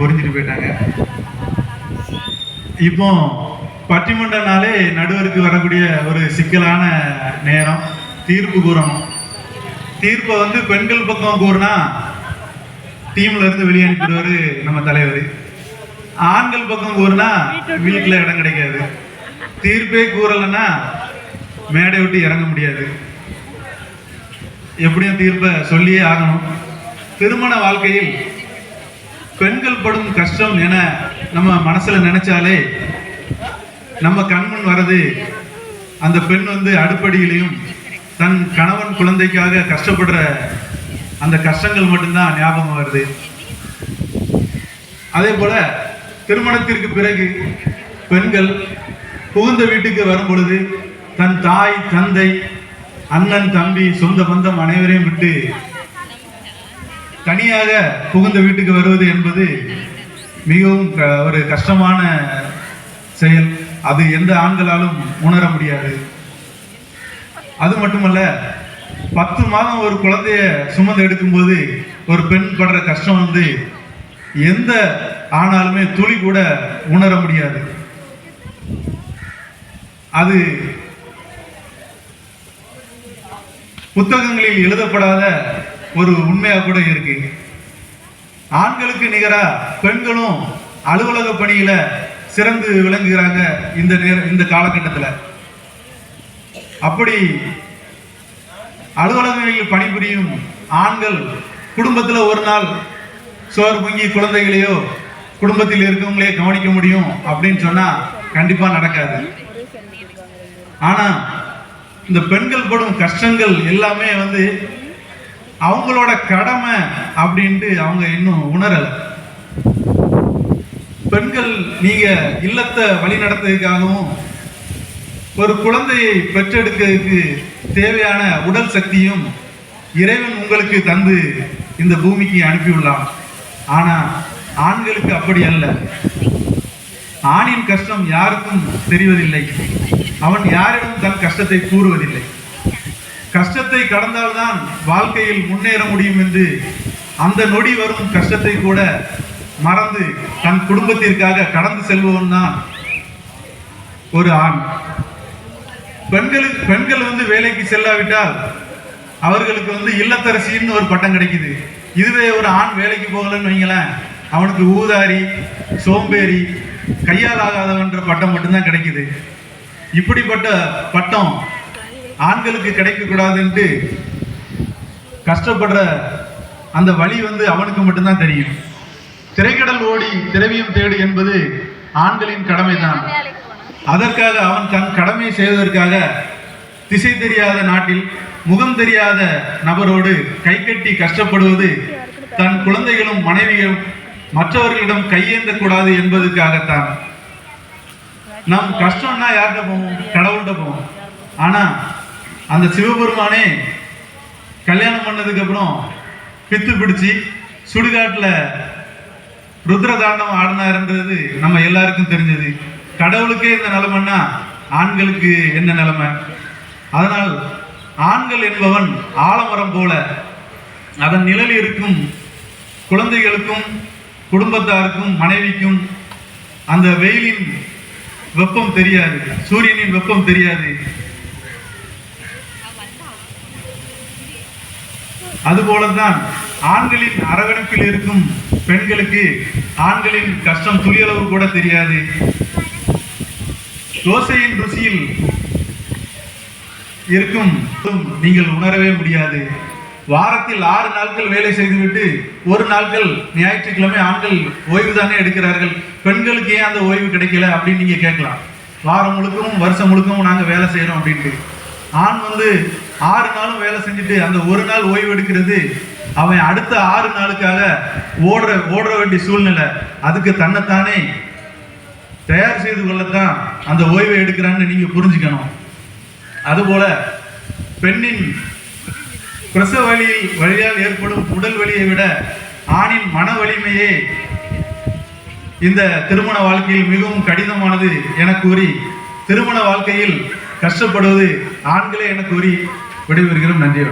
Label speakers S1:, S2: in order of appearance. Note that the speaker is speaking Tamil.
S1: பொறிஞ்சிட்டு போயிட்டாங்க. இப்போ பட்டிமன்றனாலே நடுவருக்கு வரக்கூடிய ஒரு சிக்கலான நேரம் தீர்ப்பு கூறணும். தீர்ப்பை வந்து பெண்கள் பக்கம் கூறினா டீம்ல இருந்து வெளியே அனுப்பிடுவாரு நம்ம தலைவர். ஆண்கள் பக்கம் கூறினா வீட்டில் இடம் கிடைக்காது. தீர்ப்பே கூறலைன்னா மேடை விட்டு இறங்க முடியாது. எப்படியும் தீர்ப்பை சொல்லியே ஆகணும். திருமண வாழ்க்கையில் பெண்கள் படும் கஷ்டம் என நம்ம மனசுல நினைச்சாலே நம்ம கண்முன் வர்றது அந்த பெண் வந்து அடுப்படியிலையும் தன் கணவன் குழந்தைக்காக கஷ்டப்படுற அந்த கஷ்டங்கள் மட்டும்தான் ஞாபகம் வருது. அதே போல திருமணத்திற்கு பிறகு பெண்கள் புகுந்த வீட்டுக்கு வரும் பொழுது தன் தாய் தந்தை அண்ணன் தம்பி சொந்த பந்தம் அனைவரையும் விட்டு தனியாக புகுந்த வீட்டுக்கு வருவது என்பது மிகவும் ஒரு கஷ்டமான செயல். அது எந்த ஆண்களாலும் உணர முடியாது. அது மட்டுமல்ல, 10 மாதம் ஒரு குழந்தைய சுமந்து எடுக்கும்போது ஒரு பெண் படுற கஷ்டம் வந்து எந்த ஆனாலுமே துளி கூட உணர முடியாது. அது புத்தகங்களில் எழுதப்படாத ஒரு உண்மையாக கூட இருக்கு. ஆண்களுக்கு நிகரா பெண்களும் அலுவலக பணியில சிறந்து விளங்குகிறாங்க இந்த காலகட்டத்தில். அப்படி அலுவலகங்களில் பணிபுரியும் ஆண்கள் குடும்பத்தில் ஒரு நாள் சோறு பொங்கி குழந்தைகளையோ குடும்பத்தில் இருக்கவங்களே கவனிக்க முடியும் அப்படின்னு சொன்னா கண்டிப்பா நடக்காது. ஆனா இந்த பெண்கள் படும் கஷ்டங்கள் எல்லாமே வந்து அவங்களோட கடமை அப்படின்ட்டு அவங்க இன்னும் உணரல. பெண்கள் நீங்க இல்லத்தை வழி நடத்துறதுக்காகவும் ஒரு குழந்தையை பெற்றெடுக்கிறதுக்கு தேவையான உடல் சக்தியும் இறைவன் உங்களுக்கு தந்து இந்த பூமிக்கு அனுப்பியுள்ளான். ஆனா ஆண்களுக்கு அப்படி அல்ல. ஆணின் கஷ்டம் யாருக்கும் தெரிவதில்லை. அவன் யாரிடம் தன் கஷ்டத்தை கூறுவதில்லை. கஷ்டத்தை கடந்தால்தான் வாழ்க்கையில் முன்னேற முடியும் என்று அந்த நொடி வரும் கஷ்டத்தை கூட மறந்து தன் குடும்பத்திற்காக கடந்து செல்பவன் தான் ஒரு ஆண். பெண்கள் வந்து வேலைக்கு செல்லாவிட்டால் அவர்களுக்கு வந்து இல்லத்தரசின்னு ஒரு பட்டம் கிடைக்குது. இதுவே ஒரு ஆண் வேலைக்கு போகலன்னு வைங்களேன், அவனுக்கு ஊதாரி, சோம்பேறி, கையால் ஆகாதவன்ற பட்டம் மட்டும்தான் கிடைக்குது. இப்படிப்பட்ட பட்டம் ஆண்களுக்கு கிடைக்க கூடாதுன்ட்டு கஷ்டப்படுற அந்த வழி வந்து அவனுக்கு மட்டும்தான் தெரியும். திரைக்கடல் ஓடி திரவியம் தேடு என்பது ஆண்களின் கடமைதான். அதற்காக அவன் தன் கடமை செய்வதற்காக திசை தெரியாத நாட்டில் முகம் தெரியாத நபரோடு கைகட்டி கஷ்டப்படுவது தன் குழந்தைகளும் மனைவியும் மற்றவர்களிடம் கையேந்த கூடாது என்பதற்காகத்தான். நம் கஷ்டம்னா யார்கிட்ட போவோம்? கடவுள்கிட்ட போவோம். ஆனா அந்த சிவபெருமானே கல்யாணம் பண்ணதுக்கு அப்புறம் பித்து பிடிச்சி சுடுகாட்டில் ருத்ரதாண்டம் ஆடினார்ன்றது நம்ம எல்லாருக்கும் தெரிஞ்சது. கடவுளுக்கே இந்த நிலைமைன்னா ஆண்களுக்கு என்ன நிலைமை? அதனால் ஆண்கள் என்பவன் ஆலமரம் போல அதன் நிழலில் இருக்கும் குழந்தைகளுக்கும் குடும்பத்தாருக்கும் மனைவிக்கும் அந்த வெயிலின் வெப்பம் தெரியாது, சூரியனின் வெப்பம் தெரியாது. அதுபோலதான் ஆண்களின் அரவணைப்பில் இருக்கும் பெண்களுக்கு ஆண்களின் கஷ்டம் துளியளவு கூட தெரியாது. தோசையின் ருசியில் இருக்கும் நீங்கள் உணரவே முடியாது. வாரத்தில் 6 நாட்கள் வேலை செய்துவிட்டு ஒரு நாட்கள் ஞாயிற்றுக்கிழமை ஆண்கள் ஓய்வு தானே எடுக்கிறார்கள். பெண்களுக்கு ஏன் அந்த ஓய்வு கிடைக்கல அப்படின்னு நீங்க கேட்கலாம். வாரம் முழுக்கவும் வருஷம் முழுக்கவும் நாங்க வேலை செய்யறோம் அப்படின்ட்டு. ஆண் வந்து 6 நாளும் வேலை செஞ்சுட்டு அந்த ஒரு நாள் ஓய்வு எடுக்கிறது அவன் அடுத்த 6 நாளுக்காக ஓடுற வேண்டிய சூழ்நிலை. அதுக்கு தன்னைத்தானே தயார் செய்து கொள்ளத்தான் அந்த ஓய்வை எடுக்கிறான்னு நீங்க புரிஞ்சுக்கணும். அதுபோல பெண்ணின் பிரசவ வழியால் ஏற்படும் உடல் வலியை விட ஆணின் மன வலிமையே இந்த திருமண வாழ்க்கையில் மிகவும் கடினமானது என கூறி, திருமண வாழ்க்கையில் கஷ்டப்படுவது ஆண்களே என கூறி விடைபெறுகிறோம். நன்றி.